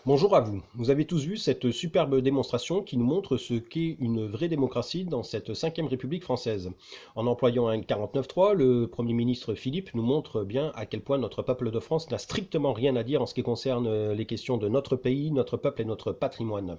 Bonjour à vous. Vous avez tous vu cette superbe démonstration qui nous montre ce qu'est une vraie démocratie dans cette cinquième République française. En employant un 49.3, le Premier ministre Philippe nous montre bien à quel point notre peuple de France n'a strictement rien à dire en ce qui concerne les questions de notre pays, notre peuple et notre patrimoine.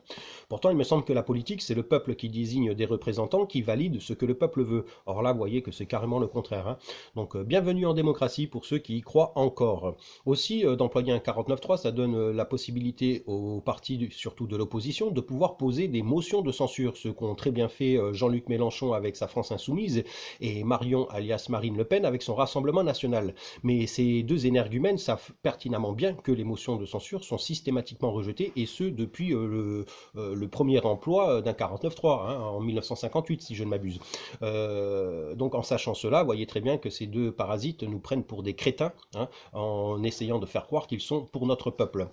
Pourtant, il me semble que la politique, c'est le peuple qui désigne des représentants qui valident ce que le peuple veut. Or là, vous voyez que c'est carrément le contraire, hein. Donc, bienvenue en démocratie pour ceux qui y croient encore. Aussi, d'employer un 49.3, ça donne la possibilité aux partis, surtout de l'opposition, de pouvoir poser des motions de censure, ce qu'ont très bien fait Jean-Luc Mélenchon avec sa France Insoumise et Marion alias Marine Le Pen avec son Rassemblement National. Mais ces deux énergumènes savent pertinemment bien que les motions de censure sont systématiquement rejetées, et ce depuis le premier emploi d'un 49.3, hein, en 1958 si je ne m'abuse. Donc en sachant cela, vous voyez très bien que ces deux parasites nous prennent pour des crétins, hein, en essayant de faire croire qu'ils sont pour notre peuple.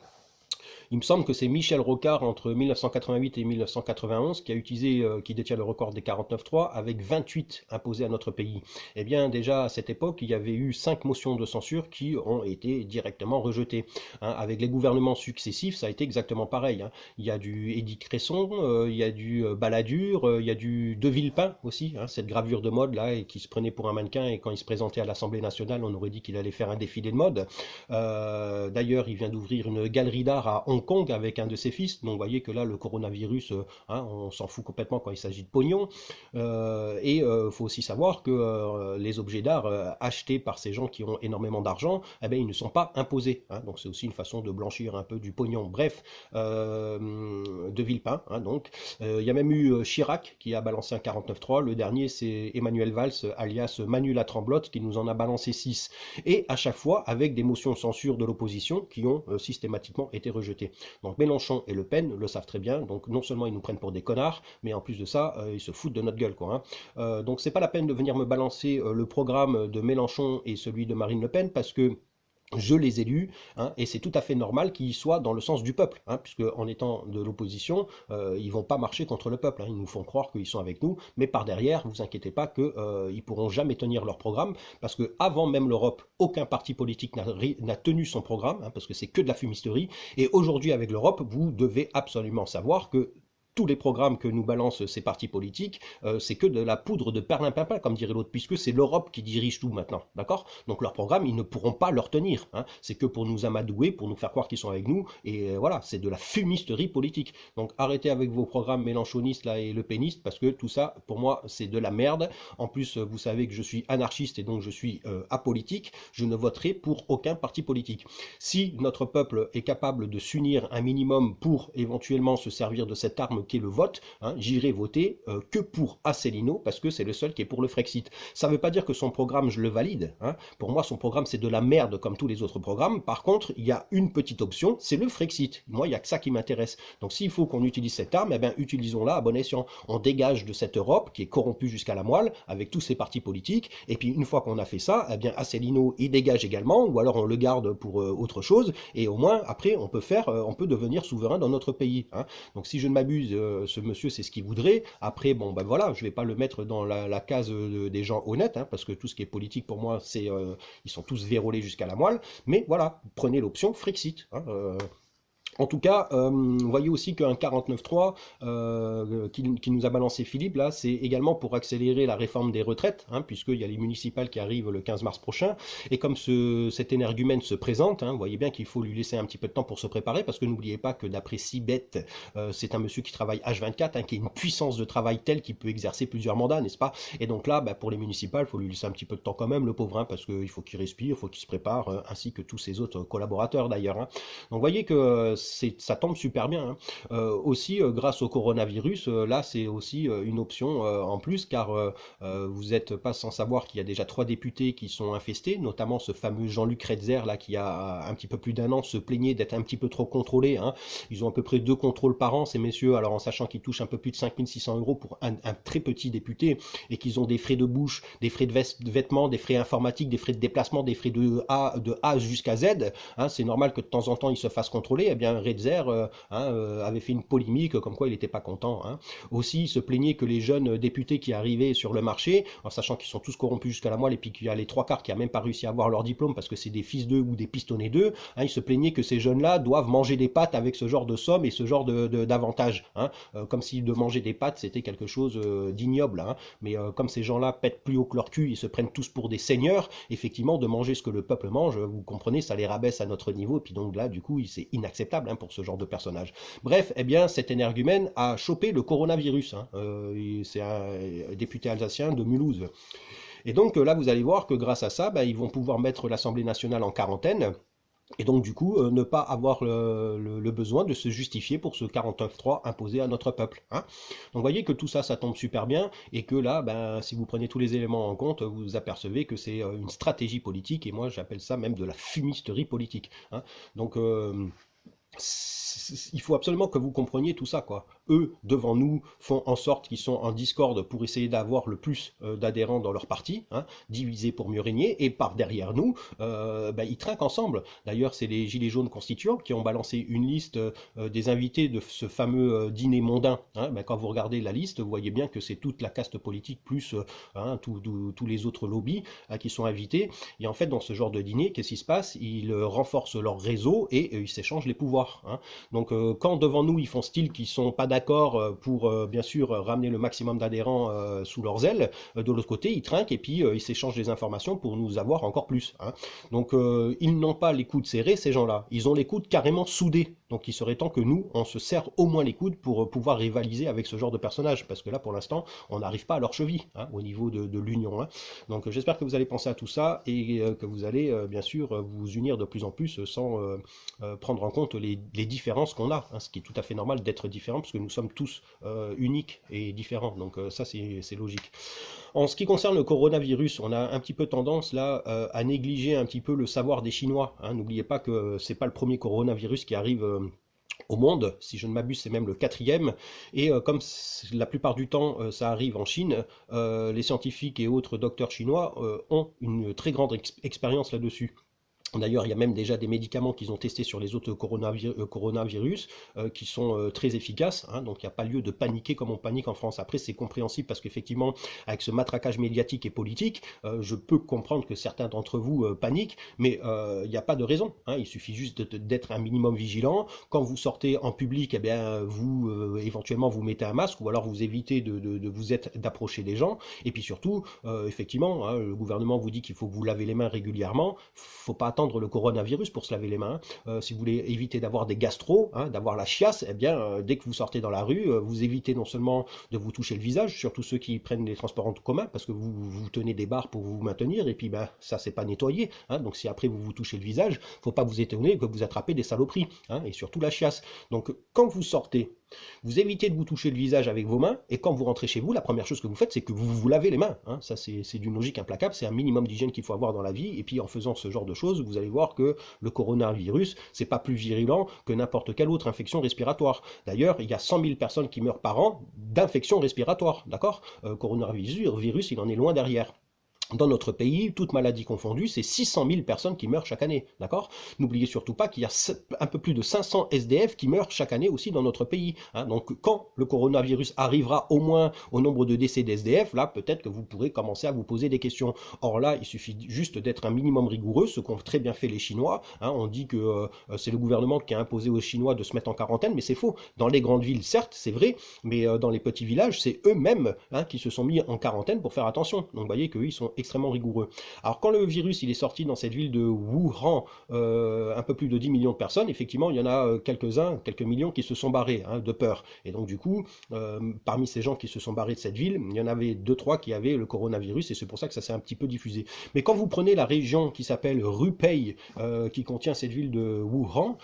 Il me semble que c'est Michel Rocard entre 1988 et 1991 qui a utilisé, qui détient le record des 49.3 avec 28 imposés à notre pays. Eh bien, déjà à cette époque, il y avait eu 5 motions de censure qui ont été directement rejetées, hein. Avec les gouvernements successifs, ça a été exactement pareil, hein. Il y a du Édith Cresson, il y a du Balladur, il y a du De Villepin aussi, hein, cette gravure de mode là, et qui se prenait pour un mannequin, et quand il se présentait à l'Assemblée nationale, on aurait dit qu'il allait faire un défilé de mode. D'ailleurs, il vient d'ouvrir une galerie d'art à Hong Kong avec un de ses fils. Donc vous voyez que là, le coronavirus, hein, on s'en fout complètement quand il s'agit de pognon. Et faut aussi savoir que les objets d'art achetés par ces gens qui ont énormément d'argent, eh ben, ils ne sont pas imposés, hein. Donc c'est aussi une façon de blanchir un peu du pognon. Bref, de Villepin, hein, donc. Il y a même eu Chirac qui a balancé un 49.3. Le dernier, c'est Emmanuel Valls, alias Manu la Tremblote, qui nous en a balancé 6. Et à chaque fois, avec des motions de censure de l'opposition qui ont systématiquement été rejetées. Donc Mélenchon et Le Pen le savent très bien, donc non seulement ils nous prennent pour des connards, mais en plus de ça, ils se foutent de notre gueule, quoi, hein. Donc c'est pas la peine de venir me balancer le programme de Mélenchon et celui de Marine Le Pen, parce que je les ai lus, hein, et c'est tout à fait normal qu'ils soient dans le sens du peuple, hein, puisque en étant de l'opposition, ils vont pas marcher contre le peuple, hein. Ils nous font croire qu'ils sont avec nous, mais par derrière, vous inquiétez pas que ils pourront jamais tenir leur programme, parce que avant même l'Europe, aucun parti politique n'a tenu son programme, hein, parce que c'est que de la fumisterie. Et aujourd'hui, avec l'Europe, vous devez absolument savoir que tous les programmes que nous balancent ces partis politiques, c'est que de la poudre de perlimpinpin, comme dirait l'autre, puisque c'est l'Europe qui dirige tout maintenant, d'accord? Donc leurs programmes, ils ne pourront pas leur tenir, hein. C'est que pour nous amadouer, pour nous faire croire qu'ils sont avec nous, et voilà, c'est de la fumisterie politique. Donc arrêtez avec vos programmes mélenchonistes là et le pénistes, parce que tout ça, pour moi, c'est de la merde. En plus, vous savez que je suis anarchiste et donc je suis apolitique. Je ne voterai pour aucun parti politique. Si notre peuple est capable de s'unir un minimum pour éventuellement se servir de cette arme qu'est le vote, hein, j'irai voter que pour Asselineau, parce que c'est le seul qui est pour le Frexit. Ça ne veut pas dire que son programme, je le valide, hein. Pour moi, son programme, c'est de la merde comme tous les autres programmes. Par contre, il y a une petite option, c'est le Frexit. Moi, il n'y a que ça qui m'intéresse. Donc s'il faut qu'on utilise cette arme, eh bien, utilisons-la à bon escient. On dégage de cette Europe qui est corrompue jusqu'à la moelle, avec tous ses partis politiques, et puis une fois qu'on a fait ça, eh bien, Asselineau, il dégage également, ou alors on le garde pour autre chose, et au moins, après, on peut devenir souverain dans notre pays, hein. Donc si je ne m'abuse, ce monsieur c'est ce qu'il voudrait. Après, bon ben voilà, je vais pas le mettre dans la case des gens honnêtes, hein, parce que tout ce qui est politique pour moi, c'est ils sont tous vérolés jusqu'à la moelle. Mais voilà, prenez l'option Frexit, hein. En tout cas, vous voyez aussi qu'un 49.3 qui nous a balancé Philippe, là, c'est également pour accélérer la réforme des retraites, hein, puisqu'il y a les municipales qui arrivent le 15 mars prochain. Et comme cet énergumène se présente, hein, vous voyez bien qu'il faut lui laisser un petit peu de temps pour se préparer, parce que n'oubliez pas que d'après Sibeth, c'est un monsieur qui travaille H24, hein, qui a une puissance de travail telle qu'il peut exercer plusieurs mandats, n'est-ce pas? Et donc là, bah, pour les municipales, il faut lui laisser un petit peu de temps quand même, le pauvre, hein, parce qu'il faut qu'il respire, il faut qu'il se prépare, ainsi que tous ses autres collaborateurs d'ailleurs, hein. Donc vous voyez que ça tombe super bien, hein. Aussi, grâce au coronavirus, là c'est aussi une option en plus, car vous n'êtes pas sans savoir qu'il y a déjà 3 députés qui sont infestés, notamment ce fameux Jean-Luc Redzer là, qui a un petit peu plus d'1 an se plaignait d'être un petit peu trop contrôlé, hein. Ils ont à peu près 2 contrôles par an, ces messieurs, alors en sachant qu'ils touchent un peu plus de 5600 € pour un très petit député, et qu'ils ont des frais de bouche, des frais de vêtements, des frais informatiques, des frais de déplacement, des frais de A jusqu'à Z, hein. C'est normal que de temps en temps ils se fassent contrôler. Eh bien Redzer avait fait une polémique comme quoi il n'était pas content. Hein. Aussi, il se plaignait que les jeunes députés qui arrivaient sur le marché, en sachant qu'ils sont tous corrompus jusqu'à la moelle, et puis qu'il y a les trois quarts qui n'ont même pas réussi à avoir leur diplôme parce que c'est des fils d'eux ou des pistonnés d'eux, hein, il se plaignait que ces jeunes-là doivent manger des pâtes avec ce genre de somme et ce genre d'avantages. Hein, comme si de manger des pâtes c'était quelque chose d'ignoble. Hein, mais comme ces gens-là pètent plus haut que leur cul, ils se prennent tous pour des seigneurs, effectivement, de manger ce que le peuple mange, vous comprenez, ça les rabaisse à notre niveau, et puis donc là, du coup, c'est inacceptable hein, pour ce genre de personnage. Bref, eh bien, cet énergumène a chopé le coronavirus. Hein, c'est un député alsacien de Mulhouse. Et donc là, vous allez voir que grâce à ça, bah, ils vont pouvoir mettre l'Assemblée nationale en quarantaine. Et donc, du coup, ne pas avoir le besoin de se justifier pour ce 49.3 imposé à notre peuple. Hein. Donc, vous voyez que tout ça, ça tombe super bien, et que là, ben, si vous prenez tous les éléments en compte, vous apercevez que c'est une stratégie politique, et moi, j'appelle ça même de la fumisterie politique. Hein. Donc, il faut absolument que vous compreniez tout ça, quoi. Eux, devant nous, font en sorte qu'ils sont en discorde pour essayer d'avoir le plus d'adhérents dans leur parti, hein, divisé pour mieux régner, et par derrière nous, ben, ils trinquent ensemble. D'ailleurs, c'est les Gilets jaunes constituants qui ont balancé une liste des invités de ce fameux dîner mondain. Hein. Ben, quand vous regardez la liste, vous voyez bien que c'est toute la caste politique plus hein, tous les autres lobbies qui sont invités. Et en fait, dans ce genre de dîner, qu'est-ce qui se passe? Ils renforcent leur réseau et ils s'échangent les pouvoirs. Hein. Donc quand devant nous ils font style qu'ils sont pas d'accord pour bien sûr ramener le maximum d'adhérents sous leurs ailes, de l'autre côté ils trinquent et puis ils s'échangent des informations pour nous avoir encore plus. Hein. Donc ils n'ont pas les coudes serrés ces gens-là, ils ont les coudes carrément soudés. Donc il serait temps que nous on se serre au moins les coudes pour pouvoir rivaliser avec ce genre de personnages, parce que là pour l'instant on n'arrive pas à leur cheville hein, au niveau de l'union. Hein. Donc j'espère que vous allez penser à tout ça et que vous allez bien sûr vous unir de plus en plus sans prendre en compte les différences qu'on a, hein, ce qui est tout à fait normal d'être différent, parce que nous sommes tous uniques et différents, donc ça c'est logique. En ce qui concerne le coronavirus, on a un petit peu tendance là à négliger un petit peu le savoir des Chinois. Hein. N'oubliez pas que c'est pas le premier coronavirus qui arrive au monde, si je ne m'abuse c'est même le quatrième, et comme la plupart du temps ça arrive en Chine, les scientifiques et autres docteurs chinois ont une très grande expérience là-dessus. D'ailleurs, il y a même déjà des médicaments qu'ils ont testés sur les autres coronavirus qui sont très efficaces, hein, donc il n'y a pas lieu de paniquer comme on panique en France. Après, c'est compréhensible parce qu'effectivement, avec ce matraquage médiatique et politique, je peux comprendre que certains d'entre vous paniquent, mais il n'y a pas de raison. Hein, il suffit juste d'être un minimum vigilant. Quand vous sortez en public, eh bien, vous éventuellement vous mettez un masque ou alors vous évitez d'approcher des gens. Et puis surtout, effectivement, hein, le gouvernement vous dit qu'il faut que vous lavez les mains régulièrement. Faut pas attendre le coronavirus pour se laver les mains. Si vous voulez éviter d'avoir des gastro, hein, d'avoir la chiasse, eh bien, dès que vous sortez dans la rue, vous évitez non seulement de vous toucher le visage, surtout ceux qui prennent les transports en commun, parce que vous tenez des barres pour vous maintenir, et puis ben, ça c'est pas nettoyé. Hein, donc si après vous vous touchez le visage, faut pas vous étonner que vous attrapez des saloperies, hein, et surtout la chiasse. Donc quand vous sortez, vous évitez de vous toucher le visage avec vos mains, et quand vous rentrez chez vous, la première chose que vous faites, c'est que vous vous lavez les mains. Hein. Ça, c'est d'une logique implacable, c'est un minimum d'hygiène qu'il faut avoir dans la vie, et puis en faisant ce genre de choses, vous allez voir que le coronavirus, c'est pas plus virulent que n'importe quelle autre infection respiratoire. D'ailleurs, il y a 100 000 personnes qui meurent par an d'infections respiratoires, d'accord? Coronavirus, il en est loin derrière. Dans notre pays, toutes maladies confondues, c'est 600 000 personnes qui meurent chaque année, d'accord? N'oubliez surtout pas qu'il y a un peu plus de 500 SDF qui meurent chaque année aussi dans notre pays. Hein. Donc quand le coronavirus arrivera au moins au nombre de décès d'SDF, là peut-être que vous pourrez commencer à vous poser des questions. Or là, il suffit juste d'être un minimum rigoureux, ce qu'ont très bien fait les Chinois. Hein. On dit que c'est le gouvernement qui a imposé aux Chinois de se mettre en quarantaine, mais c'est faux. Dans les grandes villes, certes, c'est vrai, mais dans les petits villages, c'est eux-mêmes hein, qui se sont mis en quarantaine pour faire attention. Donc vous voyez qu'eux, ils sont extrêmement rigoureux. Alors quand le virus il est sorti dans cette ville de Wuhan, un peu plus de 10 millions de personnes, effectivement il y en a quelques millions qui se sont barrés hein, de peur. Et donc du coup, parmi ces gens qui se sont barrés de cette ville, il y en avait 2-3 qui avaient le coronavirus et c'est pour ça que ça s'est un petit peu diffusé. Mais quand vous prenez la région qui s'appelle Rupei, qui contient cette ville de Wuhan,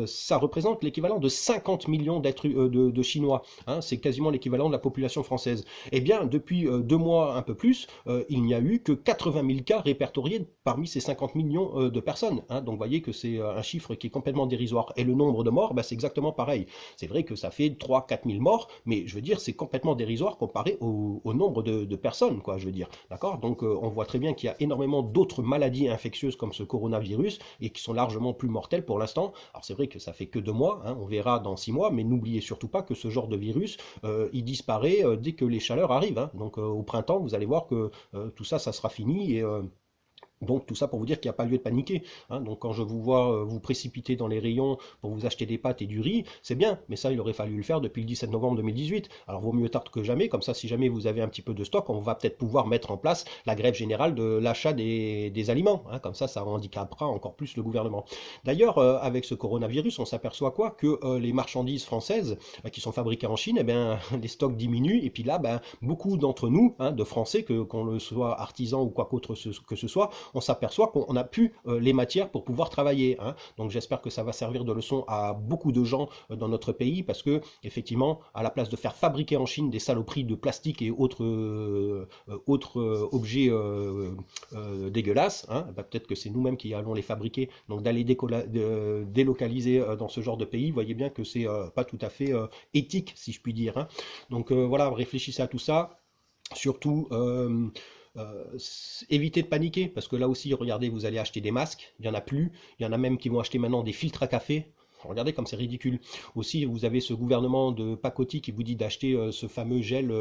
ça représente l'équivalent de 50 millions de Chinois. Hein, c'est quasiment l'équivalent de la population française. Eh bien, depuis 2 mois, un peu plus, il n'y a eu eu que 80 000 cas répertoriés parmi ces 50 millions de personnes, hein. Donc vous voyez que c'est un chiffre qui est complètement dérisoire. Et le nombre de morts, bah, c'est exactement pareil. C'est vrai que ça fait 3 000 à 4 000 morts, mais je veux dire, c'est complètement dérisoire comparé au nombre de personnes, quoi, je veux dire. D'accord? Donc on voit très bien qu'il y a énormément d'autres maladies infectieuses comme ce coronavirus et qui sont largement plus mortelles pour l'instant. Alors c'est vrai que ça fait que 2 mois, hein, on verra dans 6 mois, mais n'oubliez surtout pas que ce genre de virus, il disparaît dès que les chaleurs arrivent, hein. Donc au printemps, vous allez voir que tout ça, ça sera fini et donc tout ça pour vous dire qu'il n'y a pas lieu de paniquer, hein. Donc quand je vous vois vous précipiter dans les rayons pour vous acheter des pâtes et du riz, c'est bien, mais ça il aurait fallu le faire depuis le 17 novembre 2018. Alors vaut mieux tard que jamais, comme ça si jamais vous avez un petit peu de stock, on va peut-être pouvoir mettre en place la grève générale de l'achat des aliments, hein. Comme ça handicapera encore plus le gouvernement. D'ailleurs avec ce coronavirus, on s'aperçoit quoi que les marchandises françaises qui sont fabriquées en Chine, eh bien, les stocks diminuent, et puis là, ben, beaucoup d'entre nous, hein, de Français, qu'on le soit artisan ou quoi qu'autre que ce soit, on s'aperçoit qu'on n'a plus les matières pour pouvoir travailler, hein. Donc j'espère que ça va servir de leçon à beaucoup de gens dans notre pays, parce que effectivement, à la place de faire fabriquer en Chine des saloperies de plastique et autres objets dégueulasses, hein, bah, peut-être que c'est nous-mêmes qui allons les fabriquer. Donc d'aller délocaliser dans ce genre de pays, vous voyez bien que c'est pas tout à fait éthique, si je puis dire, hein. Donc voilà, réfléchissez à tout ça. Surtout, évitez de paniquer, parce que là aussi, regardez, vous allez acheter des masques, il n'y en a plus, il y en a même qui vont acheter maintenant des filtres à café. Regardez comme c'est ridicule. Aussi, vous avez ce gouvernement de pacotille qui vous dit d'acheter ce fameux gel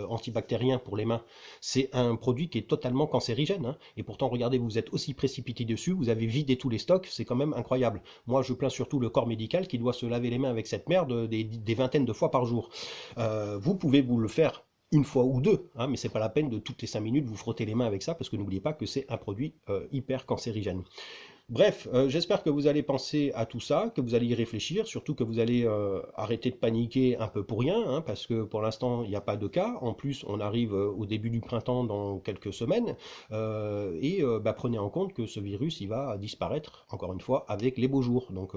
antibactérien pour les mains. C'est un produit qui est totalement cancérigène, hein. Et pourtant, regardez, vous êtes aussi précipité dessus, vous avez vidé tous les stocks, c'est quand même incroyable. Moi, je plains surtout le corps médical qui doit se laver les mains avec cette merde des vingtaines de fois par jour. Vous pouvez vous le faire une fois ou deux, hein, mais c'est pas la peine de toutes les 5 minutes vous frotter les mains avec ça, parce que n'oubliez pas que c'est un produit hyper cancérigène. Bref, j'espère que vous allez penser à tout ça, que vous allez y réfléchir, surtout que vous allez arrêter de paniquer un peu pour rien, hein, parce que pour l'instant, il n'y a pas de cas. En plus, on arrive au début du printemps dans quelques semaines, et bah, prenez en compte que ce virus, il va disparaître, encore une fois, avec les beaux jours. Donc,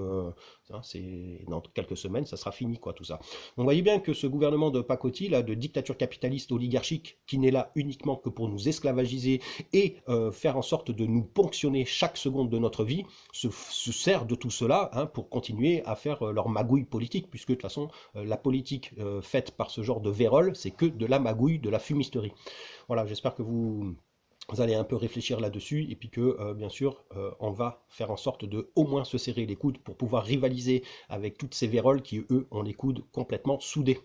dans quelques semaines, ça sera fini, quoi, tout ça. Donc, vous voyez bien que ce gouvernement de pacotille, là, de dictature capitaliste oligarchique, qui n'est là uniquement que pour nous esclavagiser et faire en sorte de nous ponctionner chaque seconde de notre vie, se sert de tout cela, hein, pour continuer à faire leur magouille politique, puisque de toute façon, la politique faite par ce genre de vérole, c'est que de la magouille, de la fumisterie. Voilà, j'espère que vous allez un peu réfléchir là-dessus, et puis que, bien sûr, on va faire en sorte de au moins se serrer les coudes pour pouvoir rivaliser avec toutes ces véroles qui, eux, ont les coudes complètement soudés.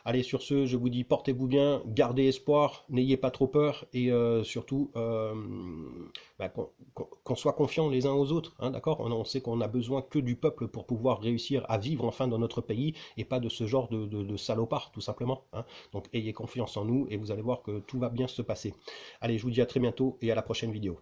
Allez, sur ce, je vous dis portez-vous bien, gardez espoir, n'ayez pas trop peur, et surtout bah, qu'on soit confiants les uns aux autres, hein, d'accord? On sait qu'on a besoin que du peuple pour pouvoir réussir à vivre enfin dans notre pays, et pas de ce genre de salopards, tout simplement, hein. Donc ayez confiance en nous, et vous allez voir que tout va bien se passer. Allez, je vous dis à très bientôt, et à la prochaine vidéo.